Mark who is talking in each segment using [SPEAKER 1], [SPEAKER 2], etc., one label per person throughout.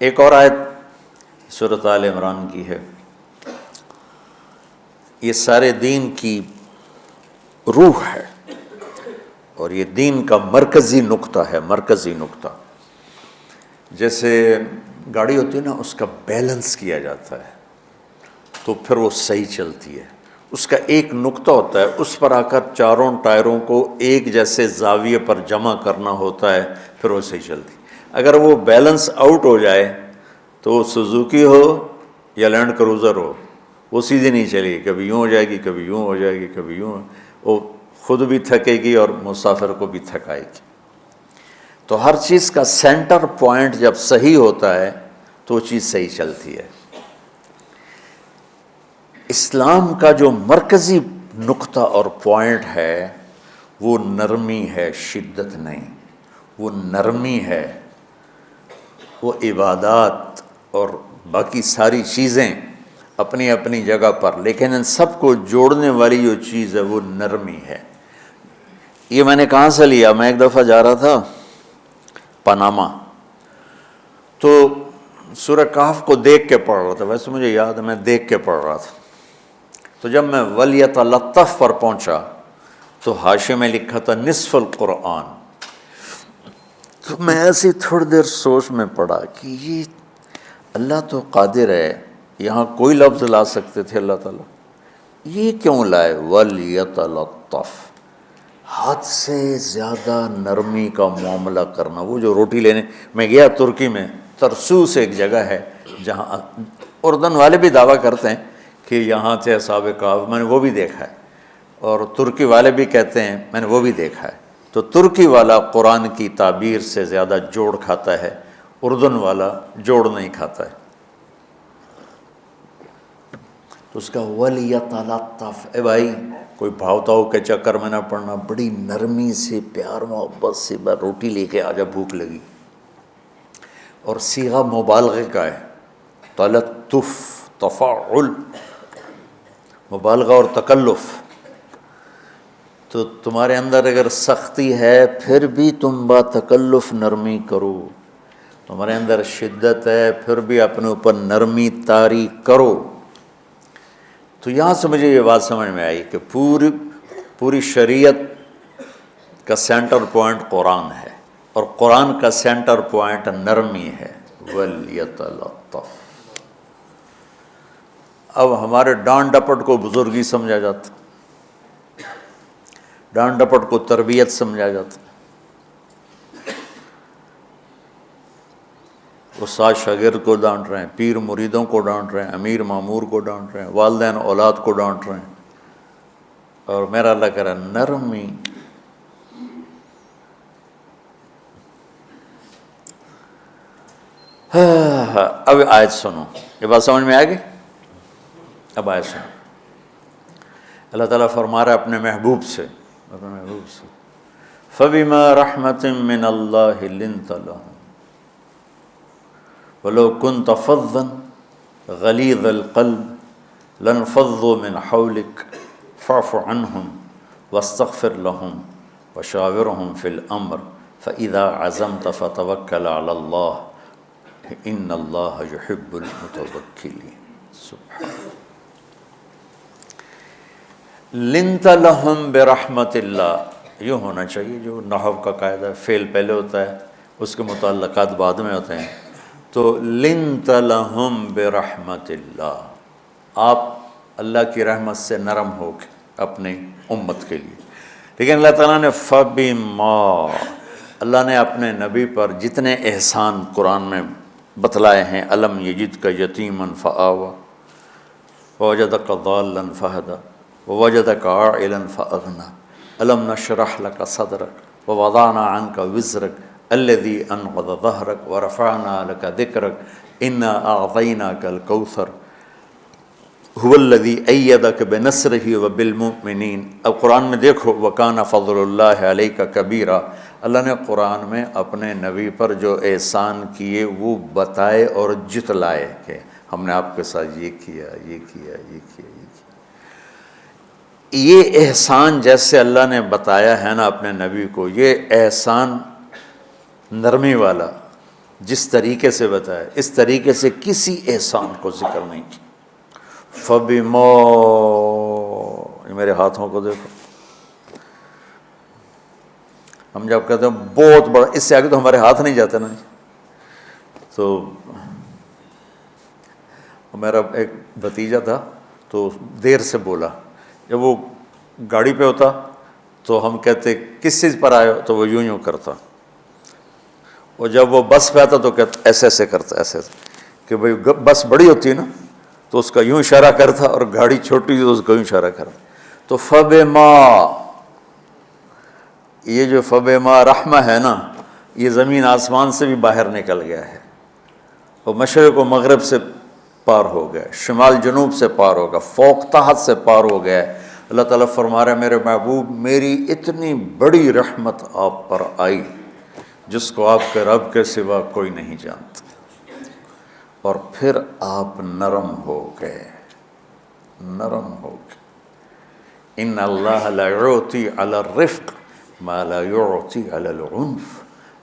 [SPEAKER 1] ایک اور آیت سورۃ آل عمران کی ہے، یہ سارے دین کی روح ہے اور یہ دین کا مرکزی نقطہ ہے، مرکزی نقطہ۔ جیسے گاڑی ہوتی ہے نا، اس کا بیلنس کیا جاتا ہے تو پھر وہ صحیح چلتی ہے۔ اس کا ایک نقطہ ہوتا ہے، اس پر آ کر چاروں ٹائروں کو ایک جیسے زاویے پر جمع کرنا ہوتا ہے، پھر وہ صحیح چلتی ہے۔ اگر وہ بیلنس آؤٹ ہو جائے تو وہ سوزوکی ہو یا لینڈ کروزر ہو، وہ سیدھی نہیں چلے گی، کبھی یوں ہو جائے گی، کبھی یوں ہو جائے گی، کبھی یوں، وہ خود بھی تھکے گی اور مسافر کو بھی تھکائے گی۔ تو ہر چیز کا سینٹر پوائنٹ جب صحیح ہوتا ہے تو وہ چیز صحیح چلتی ہے۔ اسلام کا جو مرکزی نقطہ اور پوائنٹ ہے وہ نرمی ہے، شدت نہیں، وہ نرمی ہے۔ وہ عبادات اور باقی ساری چیزیں اپنی اپنی جگہ پر، لیکن ان سب کو جوڑنے والی جو چیز ہے وہ نرمی ہے۔ یہ میں نے کہاں سے لیا؟ میں ایک دفعہ جا رہا تھا پاناما، تو سورہ کہف کو دیکھ کے پڑھ رہا تھا، ویسے مجھے یاد ہے میں دیکھ کے پڑھ رہا تھا۔ تو جب میں وَلْيَتَلَطَّفْ پر پہنچا تو حاشیے میں لکھا تھا نصف القرآن۔ تو میں ایسی تھوڑی دیر سوچ میں پڑا کہ یہ اللہ تو قادر ہے، یہاں کوئی لفظ لا سکتے تھے اللہ تعالیٰ، یہ کیوں لائے وَلْيَتَلَطَّفْ؟ حد سے زیادہ نرمی کا معاملہ کرنا۔ وہ جو روٹی لینے میں گیا ترکی میں، ترسوس ایک جگہ ہے جہاں اردن والے بھی دعویٰ کرتے ہیں کہ یہاں تھے اصحاب کہف، میں نے وہ بھی دیکھا ہے، اور ترکی والے بھی کہتے ہیں میں نے وہ بھی دیکھا ہے۔ تو ترکی والا قرآن کی تعبیر سے زیادہ جوڑ کھاتا ہے، اردن والا جوڑ نہیں کھاتا ہے۔ تو اس کا وَلْيَتَلَطَّفْ، اے بھائی کوئی بھاؤ تاؤ کے چکر میں نہ پڑنا، بڑی نرمی سے پیار محبت سے روٹی لے کے آجا، بھوک لگی۔ اور صیغہ مبالغے کا ہے، تلطف، تفاعل، مبالغہ اور تکلف۔ تو تمہارے اندر اگر سختی ہے پھر بھی تم با تکلف نرمی کرو، تمہارے اندر شدت ہے پھر بھی اپنے اوپر نرمی طاری کرو۔ تو یہاں سے مجھے یہ بات سمجھ میں آئی کہ پوری شریعت کا سینٹر پوائنٹ قرآن ہے، اور قرآن کا سینٹر پوائنٹ نرمی ہے، وَلْيَتَلَطَّفْ۔ اب ہمارے ڈانٹ ڈپٹ کو بزرگی سمجھا جاتا، ڈانٹ ڈپٹ کو تربیت سمجھا جاتا، استاد شاگرد کو ڈانٹ رہے ہیں، پیر مریدوں کو ڈانٹ رہے ہیں، امیر مامور کو ڈانٹ رہے ہیں، والدین اولاد کو ڈانٹ رہے ہیں، اور میرا اللہ کہہ رہا ہے نرمی۔ اب آیت سنو، یہ بات سمجھ میں آ گئی؟ اب آیت سنو، اللہ تعالیٰ فرما رہا ہے اپنے محبوب سے، فَبِمَا رَحْمَةٍ مِّنَ اللَّهِ لِنْتَ لَهُمْ وَلَوْ كُنْتَ فَظًّا غَلِيظَ الْقَلْبِ لَانفَضُّوا مِنْ حَوْلِكَ فَاعْفُ عَنْهُمْ وَاسْتَغْفِرْ لَهُمْ وَشَاوِرْهُمْ فِي الْأَمْرِ فَإِذَا عَزَمْتَ فَتَوَكَّلْ عَلَى اللَّهِ إِنَّ اللَّهَ يُحِبُّ الْمُتَوَكِّلِينَ۔ سبحان لِنْتَ لَهُمْ بِرَحْمَةِ اللَّهِ، یوں ہونا چاہیے، جو نحو کا قاعدہ ہے، فعل پہلے ہوتا ہے اس کے متعلقات بعد میں ہوتے ہیں۔ تو لِنْتَ لَهُمْ بِرَحْمَةِ اللَّهِ، آپ اللہ کی رحمت سے نرم ہو کے اپنی امت کے لیے۔ لیکن اللہ تعالیٰ نے فَبِمَا، اللہ نے اپنے نبی پر جتنے احسان قرآن میں بتلائے ہیں، أَلَمْ يَجِدْكَ يَتِيمًا فَآوَىٰ وَوَجَدَكَ ضَالًّا فَهَدَىٰ وَوَجَدَكَ عَائِلًا فَأَغْنَىٰ أَلَمْ نَشْرَحْ لَكَ صَدْرَكَ وَوَضَعْنَا عَنْكَ وِزْرَكَ الَّذِي أَنقَضَ ظَهْرَكَ وَرَفَعْنَا لَكَ ذِكْرَكَ إِنَّا أَعْطَيْنَاكَ الْكَوْثَرَ هُوَ الَّذِي أَيَّدَكَ بِنَصْرِهِ وَبِالْمُؤْمِنِينَ۔ اب قرآن میں دیکھو وَكَانَ فَضْلُ اللَّهِ عَلَيْكَ كَبِيرًا، اللہ نے قرآن میں اپنے نبی پر جو احسان کیے وہ بتائے اور جتلائے کہ ہم نے آپ کے ساتھ یہ کیا، یہ کیا، یہ کیا، یہ کیا۔ یہ احسان جیسے اللہ نے بتایا ہے نا اپنے نبی کو، یہ احسان نرمی والا، جس طریقے سے بتایا اس طریقے سے کسی احسان کو ذکر نہیں کیا۔ فَبِمَا، یہ میرے ہاتھوں کو دیکھو، ہم جب کہتے ہیں بہت بڑا، اس سے آگے تو ہمارے ہاتھ نہیں جاتے نا۔ تو میرا ایک بھتیجا تھا تو دیر سے بولا، جب وہ گاڑی پہ ہوتا تو ہم کہتے کس چیز پر آئے ہو، تو وہ یوں کرتا، اور جب وہ بس پہ آتا تو کہتا ایسے ایسے کرتا، ایسے ایسے، کہ بھئی بس بڑی ہوتی ہے نا تو اس کا یوں اشارہ کرتا، اور گاڑی چھوٹی تو اس کا یوں اشارہ کرتا۔ تو فَبِمَا، یہ جو فَبِمَا رحمہ ہے نا، یہ زمین آسمان سے بھی باہر نکل گیا ہے، اور مشرق و مغرب سے پار ہو گیا، شمال جنوب سے پار ہو گیا، فوق تحت سے پار ہو گیا ہے۔ اللہ تعالیٰ فرما رہا ہے میرے محبوب میری اتنی بڑی رحمت آپ پر آئی جس کو آپ کے رب کے سوا کوئی نہیں جانتا، اور پھر آپ نرم ہو گئے، نرم ہو گئے۔ ان اللہ لا یعطی علی الرفق ما لا یعطی علی العنف،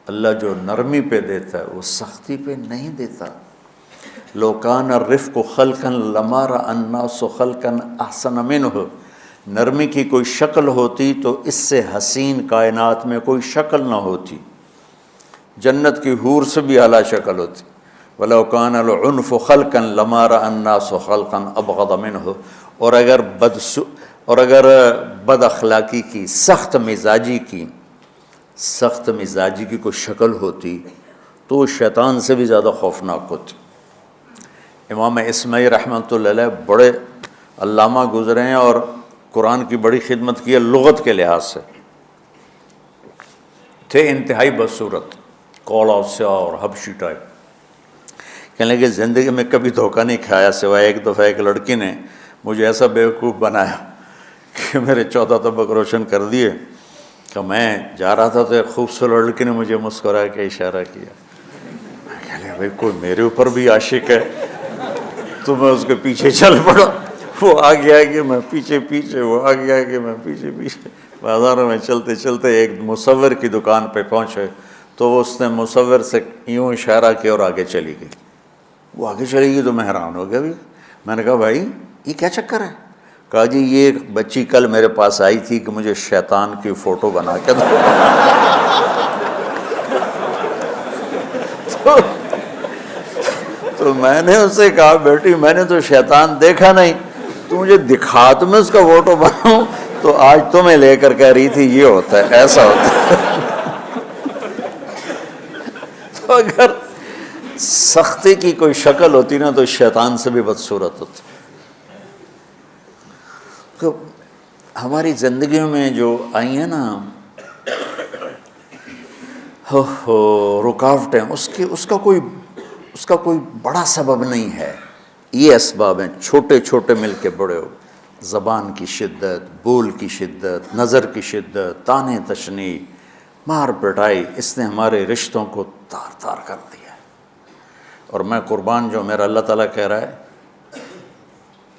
[SPEAKER 1] اللہ جو نرمی پہ دیتا ہے وہ سختی پہ نہیں دیتا۔ لو کان الرفق خلقا لما رأى الناس خلقا احسن منہ، نرمی کی کوئی شکل ہوتی تو اس سے حسین کائنات میں کوئی شکل نہ ہوتی، جنت کی حور سے بھی اعلیٰ شکل ہوتی۔ وَلَوْ كَانَ الْعُنْفُ خَلْقًا لَمَا رَأَى النَّاسُ خَلْقًا أَبْغَضَ مِنْهُ، اور اگر بد اخلاقی کی، سخت مزاجی کی کوئی شکل ہوتی تو وہ شیطان سے بھی زیادہ خوفناک ہوتی۔ امام اسماعیل رحمۃ اللہ علیہ بڑے علامہ گزرے ہیں اور قرآن کی بڑی خدمت کی ہے لغت کے لحاظ سے، تھے انتہائی بدصورت، کوڑا سیاہ اور حبشی ٹائپ۔ کہنے لگے زندگی میں کبھی دھوکہ نہیں کھایا سوائے ایک دفعہ ایک لڑکی نے مجھے ایسا بیوقوف بنایا کہ میرے 14 طبق روشن کر دیے، کہ میں جا رہا تھا تو ایک خوبصورت لڑکی نے مجھے مسکرا کے اشارہ کیا، میں کہہ لیا بھائی کوئی میرے اوپر بھی عاشق ہے، تو میں اس کے پیچھے چل پڑا، وہ آگے آگے میں پیچھے پیچھے، وہ آگے آگے میں پیچھے پیچھے، بازاروں میں چلتے چلتے ایک مصور کی دکان پہ پہنچے تو اس نے مصور سے یوں اشارہ کیا اور آگے چلی گئی۔ وہ آگے چلی گئی تو میں حیران ہو گیا بھی، میں نے کہا بھائی یہ کیا چکر ہے؟ کہا جی یہ ایک بچی کل میرے پاس آئی تھی کہ مجھے شیطان کی فوٹو بنا کے دو۔ تو میں نے اس سے کہا بیٹی میں نے تو شیطان دیکھا نہیں، تو مجھے دکھا تو میں اس کا فوٹو بناؤں، تو آج تمہیں لے کر کہہ رہی تھی یہ ہوتا ہے ایسا ہوتا ہے۔ تو اگر سختی کی کوئی شکل ہوتی نا تو شیطان سے بھی بدصورت ہوتی۔ تو ہماری زندگیوں میں جو آئی ہیں نا رکاوٹیں، اس کا کوئی بڑا سبب نہیں ہے، یہ اسباب ہیں چھوٹے چھوٹے مل کے بڑے ہو، زبان کی شدت، بول کی شدت، نظر کی شدت، طعنے تشنیع، مار پٹائی، اس نے ہمارے رشتوں کو تار تار کر دیا ہے۔ اور میں قربان جو میرا اللہ تعالیٰ کہہ رہا ہے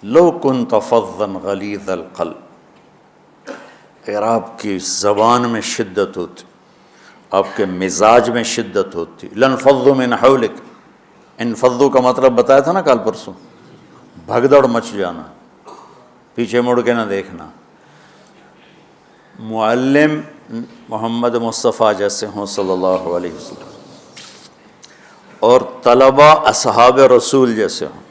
[SPEAKER 1] لو کنت فظا غلیظ القلب، اگر آپ کی زبان میں شدت ہوتی، آپ کے مزاج میں شدت ہوتی، لانفضوا من حولک، انفضوا کا مطلب بتایا تھا نا کل پرسوں، بھگدڑ مچ جانا، پیچھے مڑ کے نہ دیکھنا۔ معلم محمد مصطفیٰ جیسے ہوں صلی اللہ علیہ وسلم، اور طلبہ اصحاب رسول جیسے ہوں،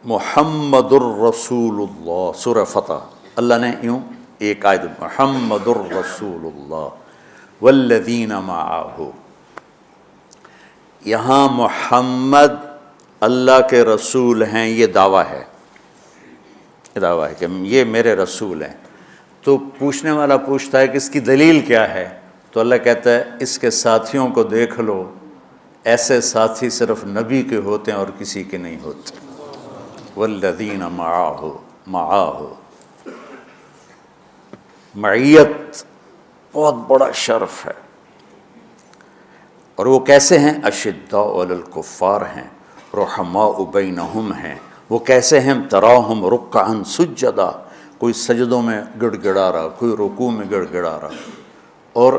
[SPEAKER 1] محمد الرسول اللہ، سورہ فتح اللہ نے یوں ایک آیت محمد الرسول اللہ والذین معہ، یہاں محمد اللہ کے رسول ہیں، یہ دعویٰ ہے، کہ یہ میرے رسول ہیں۔ تو پوچھنے والا پوچھتا ہے کہ اس کی دلیل کیا ہے، تو اللہ کہتا ہے اس کے ساتھیوں کو دیکھ لو، ایسے ساتھی صرف نبی کے ہوتے ہیں اور کسی کے نہیں ہوتے۔ والذین معاہ، معیت بہت بڑا شرف ہے۔ اور وہ کیسے ہیں؟ اشداء علی الکفار ہیں، رحماء بینہم ہیں۔ وہ کیسے ہیں؟ تراہم رکعا سجدا، کوئی سجدوں میں گڑ گڑا رہا، کوئی رکوع میں گڑ گڑا رہا، اور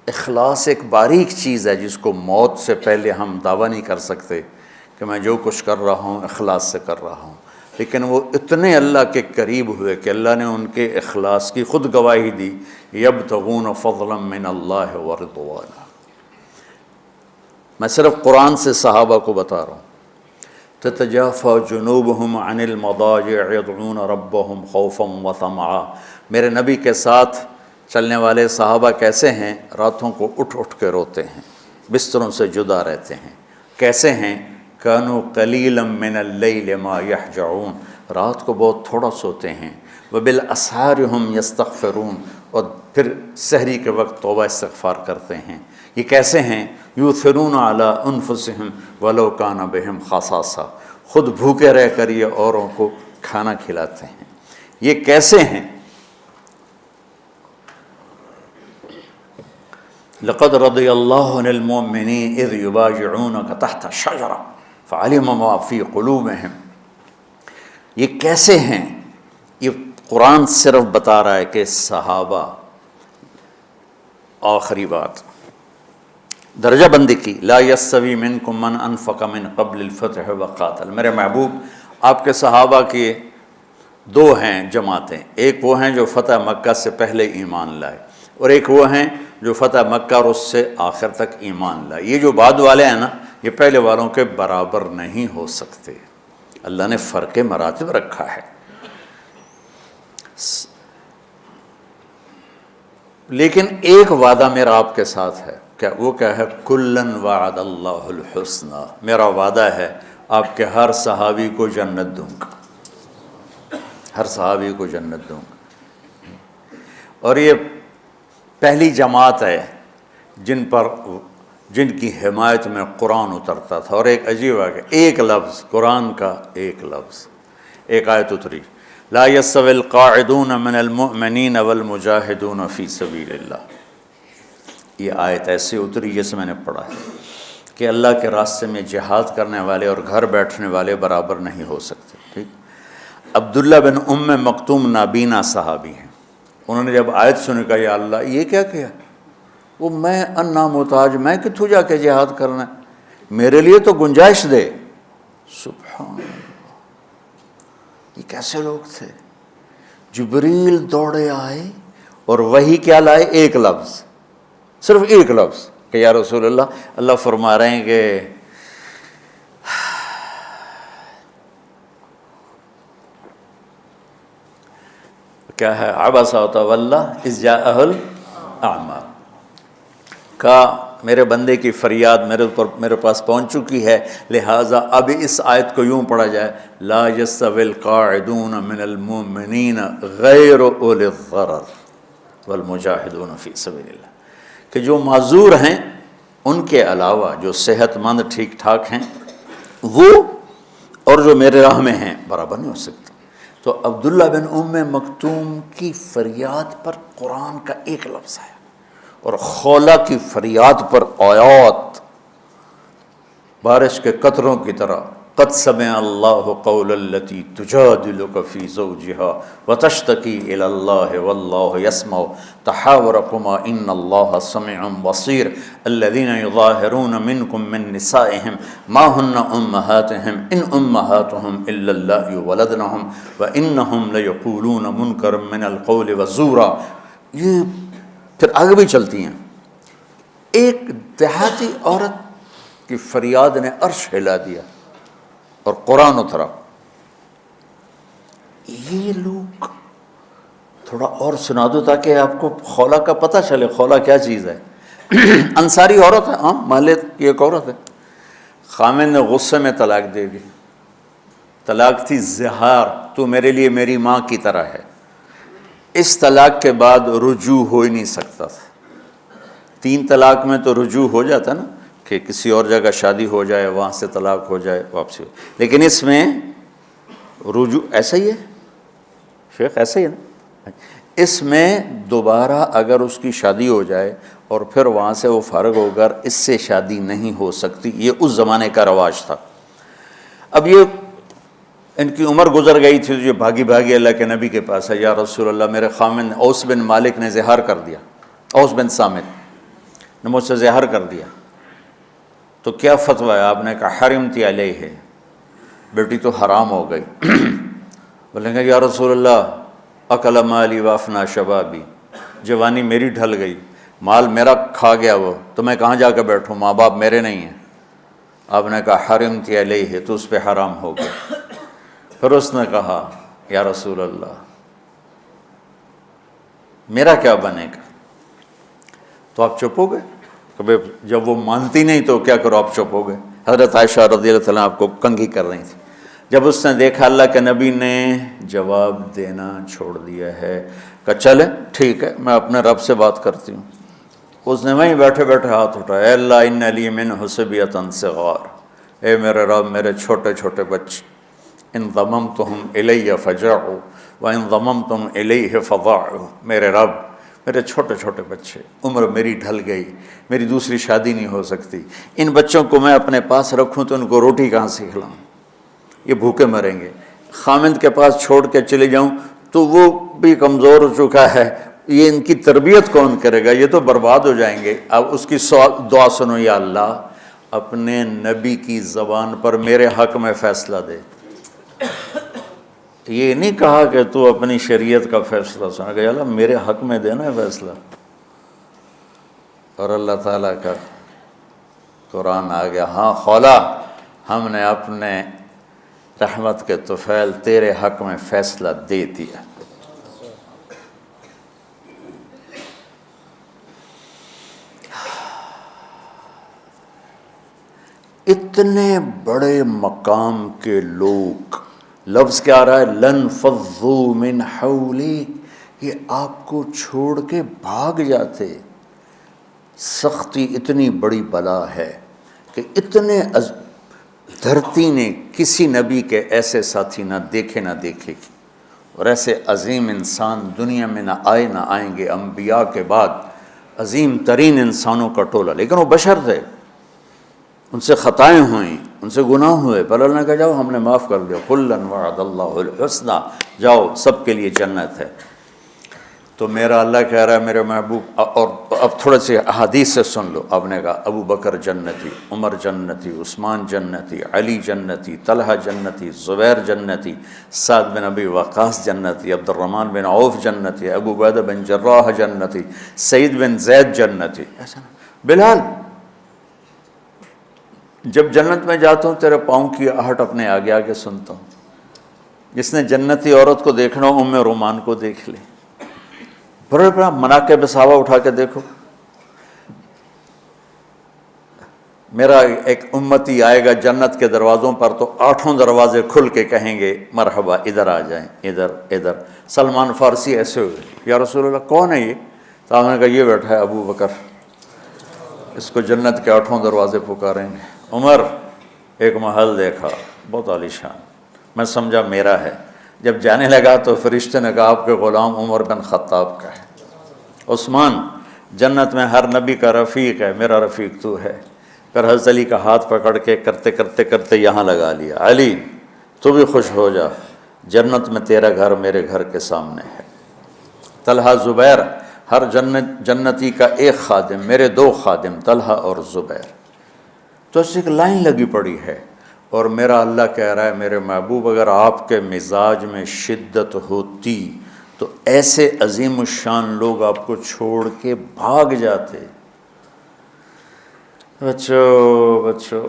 [SPEAKER 1] اخلاص ایک باریک چیز ہے جس کو موت سے پہلے ہم دعویٰ نہیں کر سکتے کہ میں جو کچھ کر رہا ہوں اخلاص سے کر رہا ہوں، لیکن وہ اتنے اللہ کے قریب ہوئے کہ اللہ نے ان کے اخلاص کی خود گواہی دی، یبتغون فضلا من اللہ ورضوانا۔ میں صرف قرآن سے صحابہ کو بتا رہا ہوں، تتجافى جنوبهم عن المضاجع يدعون ربهم خوفا وطمعا۔ میرے نبی کے ساتھ چلنے والے صحابہ کیسے ہیں؟ راتوں کو اٹھ اٹھ کے روتے ہیں، بستروں سے جدا رہتے ہیں۔ کیسے ہیں؟ كانوا قليلا من الليل ما يهجعون، رات کو بہت تھوڑا سوتے ہیں۔ وبالاسحار هم يستغفرون، اور پھر سحری کے وقت توبہ استغفار کرتے ہیں۔ یہ کیسے ہیں؟ یؤثرون علی انفسہم ولو کان بہم خصاصہ، خود بھوکے رہ کر یہ اوروں کو کھانا کھلاتے ہیں۔ یہ کیسے ہیں؟ لقد رضی اللہ عن المؤمنین اذ یبایعونک تحت الشجرہ فعلم ما فی قلوبہم۔ یہ کیسے ہیں؟ یہ قرآن صرف بتا رہا ہے کہ صحابہ، آخری بات درجہ بندی کی، لا یستوی منکم من انفق من قبل الفتح وقاتل۔ میرے محبوب، آپ کے صحابہ کی دو ہیں جماعتیں، ایک وہ ہیں جو فتح مکہ سے پہلے ایمان لائے، اور ایک وہ ہیں جو فتح مکہ اور اس سے آخر تک ایمان لائے۔ یہ جو بعد والے ہیں نا، یہ پہلے والوں کے برابر نہیں ہو سکتے، اللہ نے فرق مراتب رکھا ہے۔ لیکن ایک وعدہ میرا آپ کے ساتھ ہے، وہ کیا ہے؟ کلن وعد اللہ الحسنہ، میرا وعدہ ہے آپ کے ہر صحابی کو جنت دوں گا، ہر صحابی کو جنت دوں گا۔ اور یہ پہلی جماعت ہے جن کی حمایت میں قرآن اترتا تھا۔ اور ایک عجیب ہے کہ ایک لفظ قرآن کا، ایک لفظ، ایک آیت اتری، لا یستوی القاعدون من المؤمنین والمجاہدون فی سبیل اللہ۔ یہ آیت ایسے اتری جیسے میں نے پڑھا ہے کہ اللہ کے راستے میں جہاد کرنے والے اور گھر بیٹھنے والے برابر نہیں ہو سکتے۔ ٹھیک، عبداللہ بن ام مکتوم نابینا صحابی ہیں، انہوں نے جب آیت سنی کہا یا اللہ یہ کیا کیا؟ وہ میں انا محتاج، میں کتھوں جا کے جہاد کرنا ہے، میرے لیے تو گنجائش دے۔ سبحان اللہ، یہ کیسے لوگ تھے؟ جبریل دوڑے آئے اور وہی کیا لائے؟ ایک لفظ، صرف ایک لفظ کہ یا رسول اللہ، اللہ فرما رہے ہیں کہ کیا ہے؟ عبس وتولی اذ جاءہ الاعمی، کہا میرے بندے کی فریاد میرے پاس پہنچ چکی ہے، لہٰذا اب اس آیت کو یوں پڑھا جائے، لا یستوی القاعدون من المؤمنین غیر اولی الضرر والمجاہدون فی سبیل اللہ، کہ جو معذور ہیں ان کے علاوہ جو صحت مند ٹھیک ٹھاک ہیں وہ، اور جو میرے راہ میں ہیں، برابر نہیں ہو سکتے۔ تو عبداللہ بن ام مکتوم کی فریاد پر قرآن کا ایک لفظ ہے، اور خولہ کی فریاد پر آیات بارش کے قطروں کی طرح، قد سمع اللہ قول التی تجادلک فی زوجها وتشتکی الی اللہ واللہ یسمع تحاورکما ان اللہ سمیع بصیر الذین یظاہرون منکم من نسائہم ما ہن امہاتہم ان امہاتہم الا اللائي ولدنہم وانہم لیقولون منکرا من القول وزورا۔ یہ پھر آگے بھی چلتی ہیں۔ ایک دیہاتی عورت کی فریاد نے عرش ہلا دیا اور قرآن اترا۔ یہ لوگ تھوڑا اور سنا دو تاکہ آپ کو خولہ کا پتہ چلے، خولہ کیا چیز ہے۔ انصاری عورت ہے، ہاں، محلے کی ایک عورت ہے، خامن نے غصے میں طلاق دے دی، طلاق تھی زہار، تو میرے لیے میری ماں کی طرح ہے۔ اس طلاق کے بعد رجوع ہو ہی نہیں سکتا تھا۔ 3 طلاق میں تو رجوع ہو جاتا نا، کہ کسی اور جگہ شادی ہو جائے، وہاں سے طلاق ہو جائے، واپسی ہو، لیکن اس میں رجوع ایسا ہی ہے شیخ، ایسا ہی ہے نا، اس میں دوبارہ اگر اس کی شادی ہو جائے اور پھر وہاں سے وہ فارغ ہو کر اس سے شادی نہیں ہو سکتی، یہ اس زمانے کا رواج تھا۔ اب یہ ان کی عمر گزر گئی تھی، جو بھاگی بھاگی اللہ کے نبی کے پاس ہے، یا رسول اللہ میرے خامن اوس بن مالک نے زہار کر دیا، اوس بن صامت نے مجھ سے زہر کر دیا، تو کیا فتویٰ ہے؟ آپ نے کہا حرمتی علیہ ہے، بیٹی تو حرام ہو گئی۔ بولیں گے یا رسول اللہ اکل مالی وافنا شبابی، جوانی میری ڈھل گئی، مال میرا کھا گیا وہ، تو میں کہاں جا کے بیٹھوں، ماں باپ میرے نہیں ہیں۔ آپ نے کہا حرمتی علیہ ہے، تو اس پہ حرام ہو گیا۔ پھر اس نے کہا یا رسول اللہ میرا کیا بنے گا؟ تو آپ چپ ہو گئے کہ جب وہ مانتی نہیں تو کیا کرو، آپ چپ ہو گئے۔ حضرت عائشہ رضی اللہ تعالیٰ آپ کو کنگھی کر رہی تھی۔ جب اس نے دیکھا اللہ کے نبی نے جواب دینا چھوڑ دیا ہے، کہ چلے ٹھیک ہے میں اپنے رب سے بات کرتی ہوں، اس نے وہیں بیٹھے بیٹھے ہاتھ اٹھایا، اے اللہ ان لی منہ صبیۃ صغار، اے میرے رب میرے چھوٹے چھوٹے بچے، ان ضممتہم الی فجعوا وان ضممتم الیہ فضاعوا، میرے رب میرے چھوٹے چھوٹے بچے، عمر میری ڈھل گئی، میری دوسری شادی نہیں ہو سکتی، ان بچوں کو میں اپنے پاس رکھوں تو ان کو روٹی کہاں سے کھلاؤں، یہ بھوکے مریں گے۔ خامند کے پاس چھوڑ کے چلے جاؤں تو وہ بھی کمزور ہو چکا ہے، یہ ان کی تربیت کون کرے گا، یہ تو برباد ہو جائیں گے۔ اب اس کی دعا سنو، یا اللہ اپنے نبی کی زبان پر میرے حق میں فیصلہ دے۔ یہ نہیں کہا کہ تو اپنی شریعت کا فیصلہ سنا، کہ اللہ میرے حق میں دینا ہے فیصلہ۔ اور اللہ تعالیٰ کا قرآن آ گیا، ہاں خولا ہم نے اپنے رحمت کے طفیل تیرے حق میں فیصلہ دے دیا۔ اتنے بڑے مقام کے لوگ، لفظ کیا آ رہا ہے، لن فضوا من حولک، یہ آپ کو چھوڑ کے بھاگ جاتے۔ سختی اتنی بڑی بلا ہے کہ اتنے دھرتی نے کسی نبی کے ایسے ساتھی نہ دیکھے نہ دیکھے گی، اور ایسے عظیم انسان دنیا میں نہ آئے نہ آئیں گے۔ انبیاء کے بعد عظیم ترین انسانوں کا ٹولہ، لیکن وہ بشر تھے، ان سے خطائیں ہوئیں، ان سے گناہ ہوئے، پر اللہ نے کہا جاؤ ہم نے معاف کر دیا، کلا وعد اللہ الحسنی، جاؤ سب کے لیے جنت ہے۔ تو میرا اللہ کہہ رہا ہے میرے محبوب، اور اب تھوڑے سے احادیث سے سن لو۔ آپ نے کہا ابو بکر جنتی، عمر جنتی، عثمان جنتی، علی جنتی، طلحہ جنتی، زبیر جنتی، سعد بن ابی وقاص جنتی، عبد الرحمن بن عوف جنتی، ابو عبیدہ بن جراح جنتی، سعید بن زید جنتی، ایسا نا بلال جب جنت میں جاتا ہوں تیرے پاؤں کی آہٹ اپنے آگے آگے سنتا ہوں۔ جس نے جنتی عورت کو دیکھنا ہو ام رومان کو دیکھ لے، بڑے بڑا مناقب صحابہ اٹھا کے دیکھو۔ میرا ایک امتی آئے گا جنت کے دروازوں پر تو 8 دروازے کھل کے کہیں گے مرحبا ادھر آ جائیں، ادھر ادھر۔ سلمان فارسی ایسے ہوئے، یا رسول اللہ کون ہے یہ؟ تو آپ نے کہا یہ بیٹھا ہے ابو بکر، اس کو جنت کے 8 دروازے پکاریں گے۔ عمر ایک محل دیکھا بہت عالیشان، میں سمجھا میرا ہے۔ جب جانے لگا تو فرشتے نے کہا آپ کے غلام عمر بن خطاب کا ہے۔ عثمان جنت میں ہر نبی کا رفیق ہے، میرا رفیق تو ہے۔ پھر حضرت علی کا ہاتھ پکڑ کے کرتے کرتے کرتے یہاں لگا لیا، علی تو بھی خوش ہو جا، جنت میں تیرا گھر میرے گھر کے سامنے ہے۔ طلحہ زبیر، ہر جنتی کا ایک خادم، میرے 2 خادم طلحہ اور زبیر۔ تو اس ایک لائن لگی پڑی ہے، اور میرا اللہ کہہ رہا ہے میرے محبوب اگر آپ کے مزاج میں شدت ہوتی تو ایسے عظیم الشان لوگ آپ کو چھوڑ کے بھاگ جاتے۔ بچو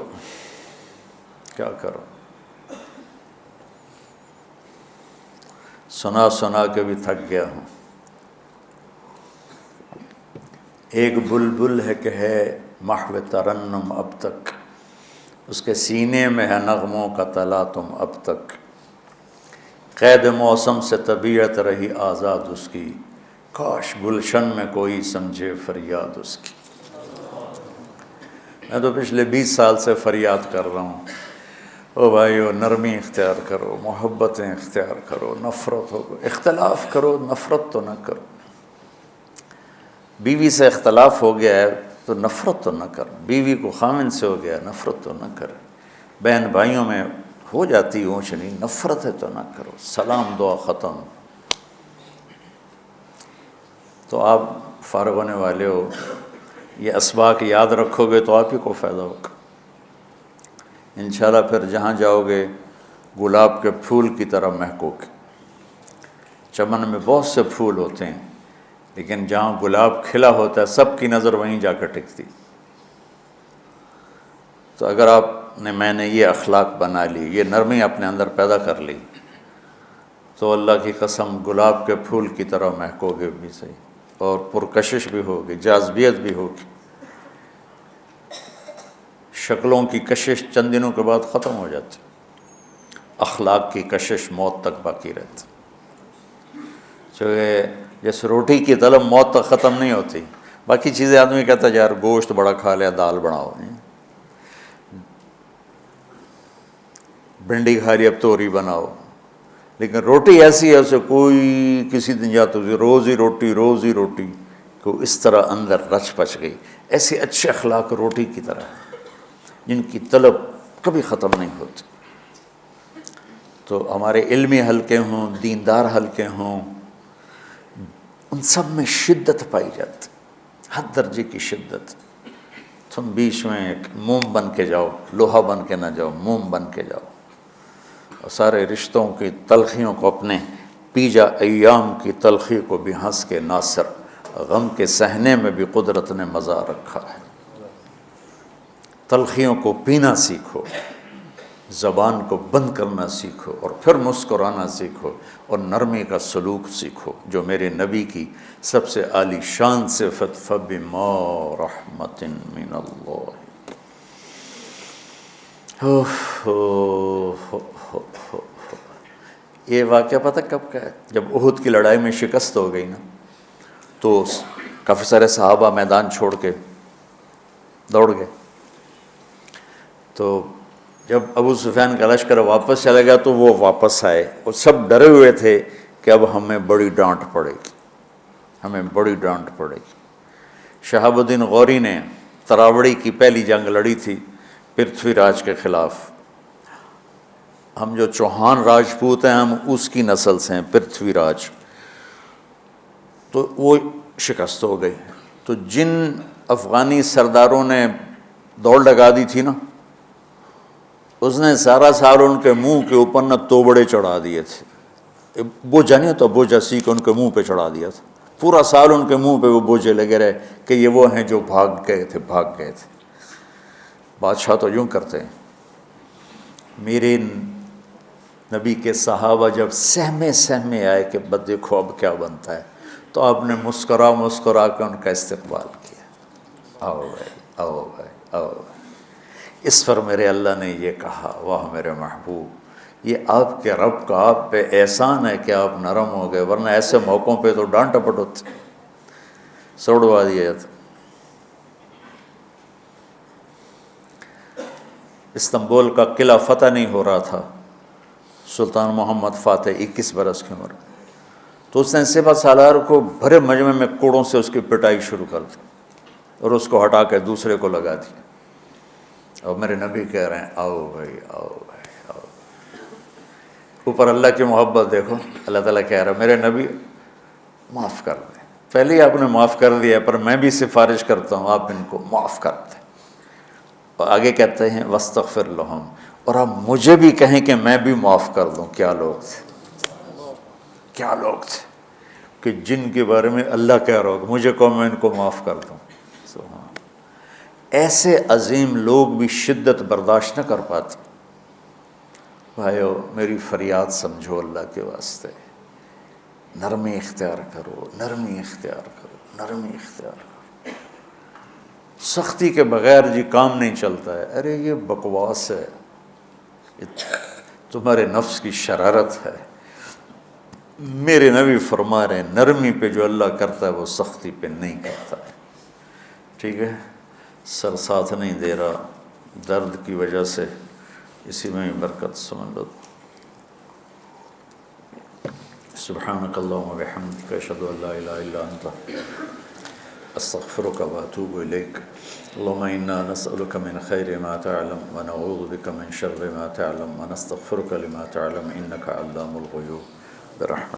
[SPEAKER 1] کیا کرو، سنا سنا کے بھی تھک گیا ہوں۔ ایک بلبل ہے کہ ہے محو ترنم اب تک، اس کے سینے میں ہے نغموں کا تلاطم اب تک، قید موسم سے طبیعت رہی آزاد اس کی، کاش گلشن میں کوئی سمجھے فریاد اس کی۔ میں تو پچھلے 20 سال سے فریاد کر رہا ہوں، او بھائیو نرمی اختیار کرو، محبتیں اختیار کرو، نفرت ہو، اختلاف کرو، نفرت تو نہ کرو۔ بیوی سے اختلاف ہو گیا ہے تو نفرت تو نہ کر، بیوی کو خامن سے ہو گیا نفرت تو نہ کر، بہن بھائیوں میں ہو جاتی اونچ نہیں، نفرت ہے تو نہ کرو، سلام دعا ختم۔ تو آپ فارغ ہونے والے ہو، یہ اسباق یاد رکھو گے تو آپ ہی کو فائدہ ہوگا انشاءاللہ۔ پھر جہاں جاؤ گے گلاب کے پھول کی طرح مہکو گے۔ چمن میں بہت سے پھول ہوتے ہیں، لیکن جہاں گلاب کھلا ہوتا ہے سب کی نظر وہیں جا کر ٹکتی۔ تو اگر میں نے یہ اخلاق بنا لی، یہ نرمی اپنے اندر پیدا کر لی، تو اللہ کی قسم گلاب کے پھول کی طرح مہکو گے بھی صحیح، اور پرکشش بھی ہوگی، جاذبیت بھی ہوگی۔ شکلوں کی کشش چند دنوں کے بعد ختم ہو جاتی، اخلاق کی کشش موت تک باقی رہتی۔ جیسے روٹی کی طلب موت تک ختم نہیں ہوتی، باقی چیزیں آدمی کہتا ہے یار گوشت بڑا کھا لیا، دال بناؤ، بھنڈی کھا لی اب توری بناؤ، لیکن روٹی ایسی ہے اسے کوئی کسی دن جاتا روز ہی روٹی کو اس طرح اندر رچ پچ گئی۔ ایسے اچھے اخلاق روٹی کی طرح ہیں جن کی طلب کبھی ختم نہیں ہوتی۔ تو ہمارے علمی حلقے ہوں، دیندار حلقے ہوں، ان سب میں شدت پائی جاتی، ہر درجے کی شدت۔ تم بیچ میں ایک موم بن کے جاؤ، لوہا بن کے نہ جاؤ، موم بن کے جاؤ، اور سارے رشتوں کی تلخیوں کو اپنے پی جا، ایام کی تلخی کو بھی ہنس کے ناصر، غم کے سہنے میں بھی قدرت نے مزہ رکھا ہے۔ تلخیوں کو پینا سیکھو، زبان کو بند کرنا سیکھو، اور پھر مسکرانا سیکھو، اور نرمی کا سلوک سیکھو جو میرے نبی کی سب سے عالی شان صفت فَبِمَا رَحْمَةٍ مِّنَ اللَّهِ۔ یہ واقعہ پتہ کب کا ہے؟ جب احد کی لڑائی میں شکست ہو گئی نا، تو کافی سارے صحابہ میدان چھوڑ کے دوڑ گئے۔ تو جب ابو سفیان کا لشکر واپس چلا گیا تو وہ واپس آئے، اور سب ڈرے ہوئے تھے کہ اب ہمیں بڑی ڈانٹ پڑے گی، ہمیں بڑی ڈانٹ پڑے گی۔ شہاب الدین غوری نے تراوڑی کی پہلی جنگ لڑی تھی پرتھوی راج کے خلاف۔ ہم جو چوہان راجپوت ہیں ہم اس کی نسل سے ہیں، پرتھوی راج، تو وہ شکست ہو گئی۔ تو جن افغانی سرداروں نے دوڑ لگا دی تھی نا، اس نے سارا سال ان کے منہ کے اوپر نہ توبڑے چڑھا دیے تھے، بوجھا نہیں ہوتا، بوجھا سیکھ ان کے منہ پہ چڑھا دیا تھا، پورا سال ان کے منہ پہ وہ بوجھے لگے رہے کہ یہ وہ ہیں جو بھاگ گئے تھے۔ بادشاہ تو یوں کرتے ہیں۔ میرے نبی کے صحابہ جب سہمے آئے کہ بس دیکھو اب کیا بنتا ہے، تو آپ نے مسکرا کے ان کا استقبال کیا، آؤ بھائی آؤ بھائی آؤ بھائی۔ اس پر میرے اللہ نے یہ کہا، واہ میرے محبوب، یہ آپ کے رب کا آپ پہ احسان ہے کہ آپ نرم ہو گئے، ورنہ ایسے موقعوں پہ تو ڈانٹ ٹپٹ ہوتی، سوڑوا دیا جاتا۔ استنبول کا قلعہ فتح نہیں ہو رہا تھا، سلطان محمد فاتح 21 برس کی عمر، تو اس نے سپہ سالار کو بھرے مجمع میں کوڑوں سے اس کی پٹائی شروع کر دی، اور اس کو ہٹا کے دوسرے کو لگا دیا۔ اور میرے نبی کہہ رہے ہیں آؤ بھائی آؤ بھائی آؤ۔ اوپر اللہ کی محبت دیکھو، اللہ تعالیٰ کہہ رہا ہے میرے نبی معاف کر دیں، پہلے ہی آپ نے معاف کر دیا، پر میں بھی سفارش کرتا ہوں آپ ان کو معاف کر دیں۔ اور آگے کہتے ہیں وَاسْتَغْفِرْ لَهُمْ، اور آپ مجھے بھی کہیں کہ میں بھی معاف کر دوں۔ کیا لوگ تھے کہ جن کے بارے میں اللہ کہہ رہا ہوگا مجھے کہو میں ان کو معاف کر دوں۔ ایسے عظیم لوگ بھی شدت برداشت نہ کر پاتے۔ بھائیو میری فریاد سمجھو اللہ کے واسطے، نرمی اختیار کرو، نرمی اختیار کرو، نرمی اختیار کرو۔ سختی کے بغیر جی کام نہیں چلتا ہے، ارے یہ بکواس ہے، تمہارے نفس کی شرارت ہے۔ میرے نبی فرما رہے ہیں نرمی پہ جو اللہ کرتا ہے وہ سختی پہ نہیں کرتا ہے۔ ٹھیک ہے، سر ساتھ نہیں دے رہا درد کی وجہ سے، اسی میں برکت سمجھ لو۔ سبحانک اللہم و بحمدک، اشہد ان لا الہ الا انت، استغفرک و اتوب الیک۔ اللہم انا نسألک من خیر ما تعلم ونعوذ بک من شر ما تعلم ونستغفرک لما تعلم انک علام الغیوب برحمتک۔